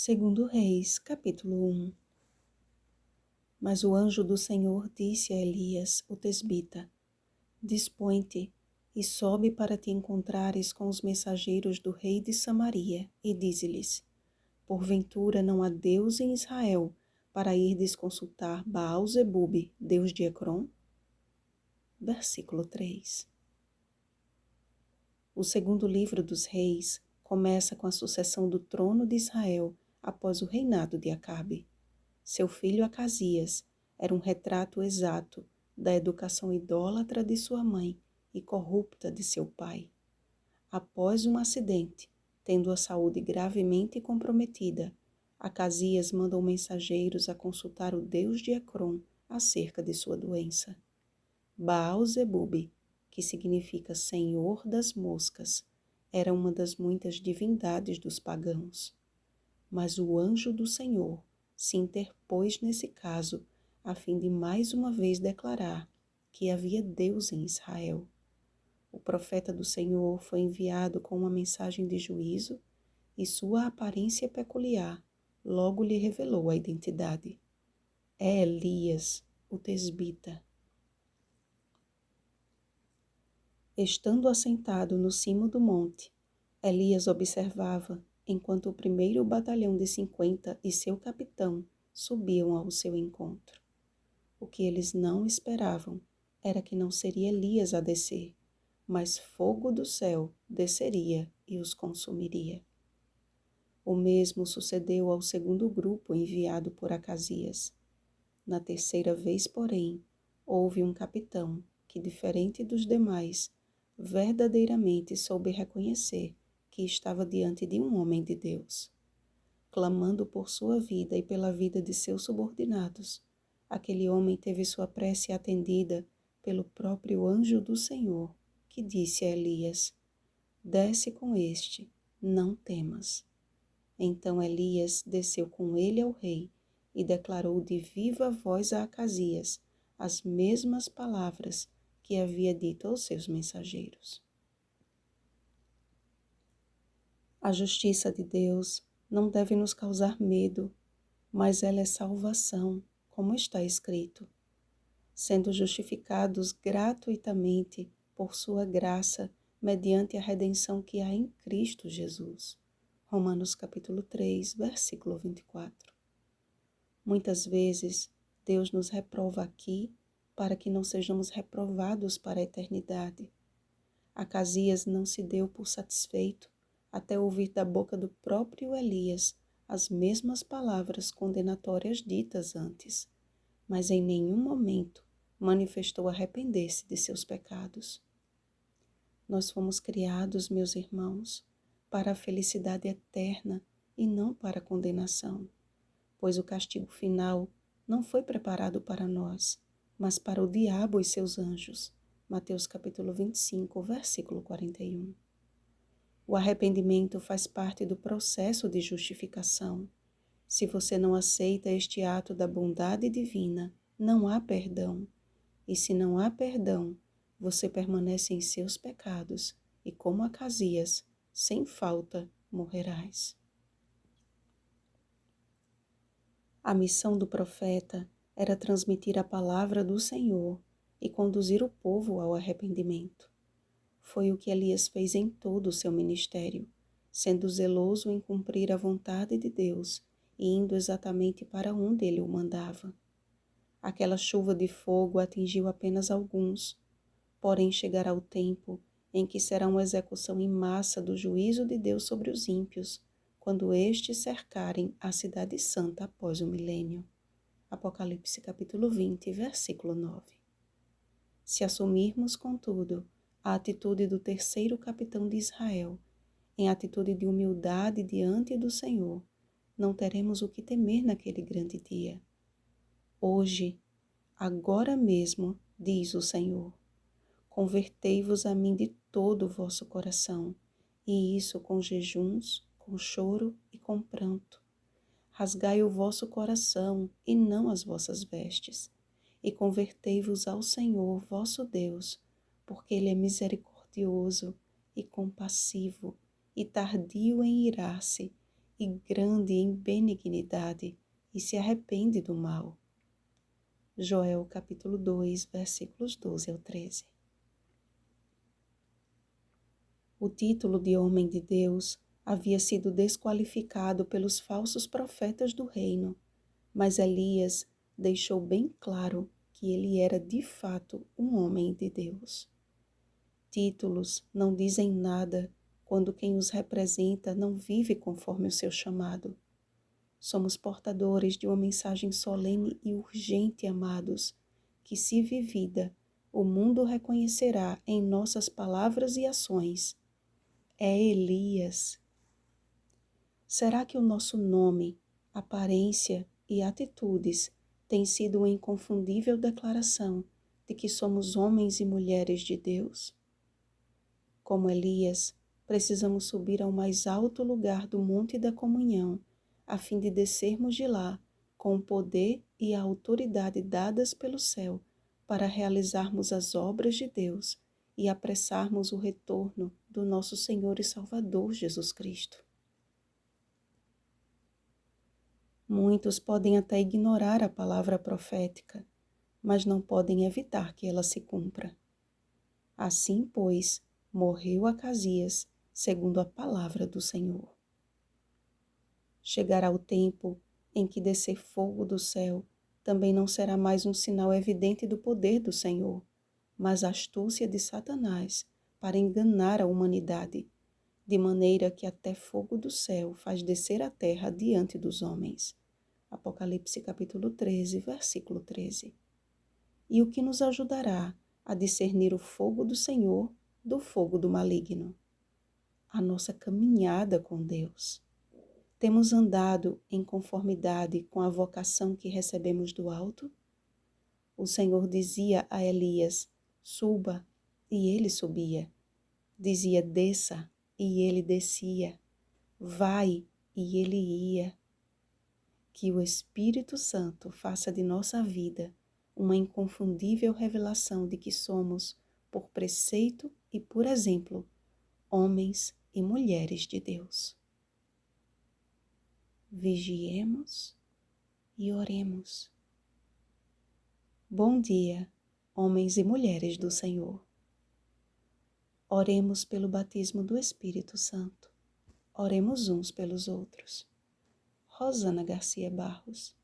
Segundo Reis, capítulo 1. Mas o anjo do Senhor disse a Elias, o tesbita: Dispõe-te e sobe para te encontrares com os mensageiros do rei de Samaria, e dize-lhes: Porventura não há Deus em Israel, para irdes consultar Baal-zebube, Deus de Ecrom? Versículo 3. O segundo livro dos reis começa com a sucessão do trono de Israel após o reinado de Acabe. Seu filho Acasias era um retrato exato da educação idólatra de sua mãe e corrupta de seu pai. Após um acidente, tendo a saúde gravemente comprometida, Acasias mandou mensageiros a consultar o Deus de Ecrom acerca de sua doença. Baal-zebube, que significa Senhor das Moscas, era uma das muitas divindades dos pagãos. Mas o anjo do Senhor se interpôs nesse caso, a fim de mais uma vez declarar que havia Deus em Israel. O profeta do Senhor foi enviado com uma mensagem de juízo e sua aparência peculiar logo lhe revelou a identidade. É Elias, o tesbita. Estando assentado no cimo do monte, Elias observava enquanto o primeiro batalhão de 50 e seu capitão subiam ao seu encontro. O que eles não esperavam era que não seria Elias a descer, mas fogo do céu desceria e os consumiria. O mesmo sucedeu ao segundo grupo enviado por Acasias. Na terceira vez, porém, houve um capitão que, diferente dos demais, verdadeiramente soube reconhecer que estava diante de um homem de Deus. Clamando por sua vida e pela vida de seus subordinados, aquele homem teve sua prece atendida pelo próprio anjo do Senhor, que disse a Elias: Desce com este, não temas. Então Elias desceu com ele ao rei e declarou de viva voz a Acasias as mesmas palavras que havia dito aos seus mensageiros. A justiça de Deus não deve nos causar medo, mas ela é salvação, como está escrito, sendo justificados gratuitamente por sua graça, mediante a redenção que há em Cristo Jesus. Romanos capítulo 3, versículo 24. Muitas vezes, Deus nos reprova aqui para que não sejamos reprovados para a eternidade. Acasias não se deu por satisfeito até ouvir da boca do próprio Elias as mesmas palavras condenatórias ditas antes, mas em nenhum momento manifestou arrepender-se de seus pecados. Nós fomos criados, meus irmãos, para a felicidade eterna e não para a condenação, pois o castigo final não foi preparado para nós, mas para o diabo e seus anjos. Mateus capítulo 25, versículo 41. O arrependimento faz parte do processo de justificação. Se você não aceita este ato da bondade divina, não há perdão. E se não há perdão, você permanece em seus pecados e, como Acasias, sem falta, morrerás. A missão do profeta era transmitir a palavra do Senhor e conduzir o povo ao arrependimento. Foi o que Elias fez em todo o seu ministério, sendo zeloso em cumprir a vontade de Deus e indo exatamente para onde ele o mandava. Aquela chuva de fogo atingiu apenas alguns, porém chegará o tempo em que será uma execução em massa do juízo de Deus sobre os ímpios, quando estes cercarem a cidade santa após o milênio. Apocalipse capítulo 20, versículo 9. Se assumirmos, contudo, a atitude do terceiro capitão de Israel, em atitude de humildade diante do Senhor, não teremos o que temer naquele grande dia. Hoje, agora mesmo, diz o Senhor, convertei-vos a mim de todo o vosso coração, e isso com jejuns, com choro e com pranto. Rasgai o vosso coração e não as vossas vestes, e convertei-vos ao Senhor vosso Deus, porque Ele é misericordioso e compassivo e tardio em irar-se, e grande em benignidade e se arrepende do mal. Joel capítulo 2, versículos 12 ao 13. O título de homem de Deus havia sido desqualificado pelos falsos profetas do reino, mas Elias deixou bem claro que ele era de fato um homem de Deus. Títulos não dizem nada quando quem os representa não vive conforme o seu chamado. Somos portadores de uma mensagem solene e urgente, amados, que, se vivida, o mundo reconhecerá em nossas palavras e ações. É Elias. Será que o nosso nome, aparência e atitudes têm sido uma inconfundível declaração de que somos homens e mulheres de Deus? Como Elias, precisamos subir ao mais alto lugar do Monte da Comunhão, a fim de descermos de lá com o poder e a autoridade dadas pelo céu para realizarmos as obras de Deus e apressarmos o retorno do nosso Senhor e Salvador Jesus Cristo. Muitos podem até ignorar a palavra profética, mas não podem evitar que ela se cumpra. Assim, pois, morreu Acasias, segundo a palavra do Senhor. Chegará o tempo em que descer fogo do céu também não será mais um sinal evidente do poder do Senhor, mas a astúcia de Satanás para enganar a humanidade, de maneira que até fogo do céu faz descer a terra diante dos homens. Apocalipse capítulo 13, versículo 13. E o que nos ajudará a discernir o fogo do Senhor do fogo do maligno? A nossa caminhada com Deus. Temos andado em conformidade com a vocação que recebemos do alto? O Senhor dizia a Elias, suba, e ele subia. Dizia, desça, e ele descia. Vai, e ele ia. Que o Espírito Santo faça de nossa vida uma inconfundível revelação de que somos, por preceito e por exemplo, homens e mulheres de Deus. Vigiemos e oremos. Bom dia, homens e mulheres do Senhor. Oremos pelo batismo do Espírito Santo. Oremos uns pelos outros. Rosana Garcia Barros.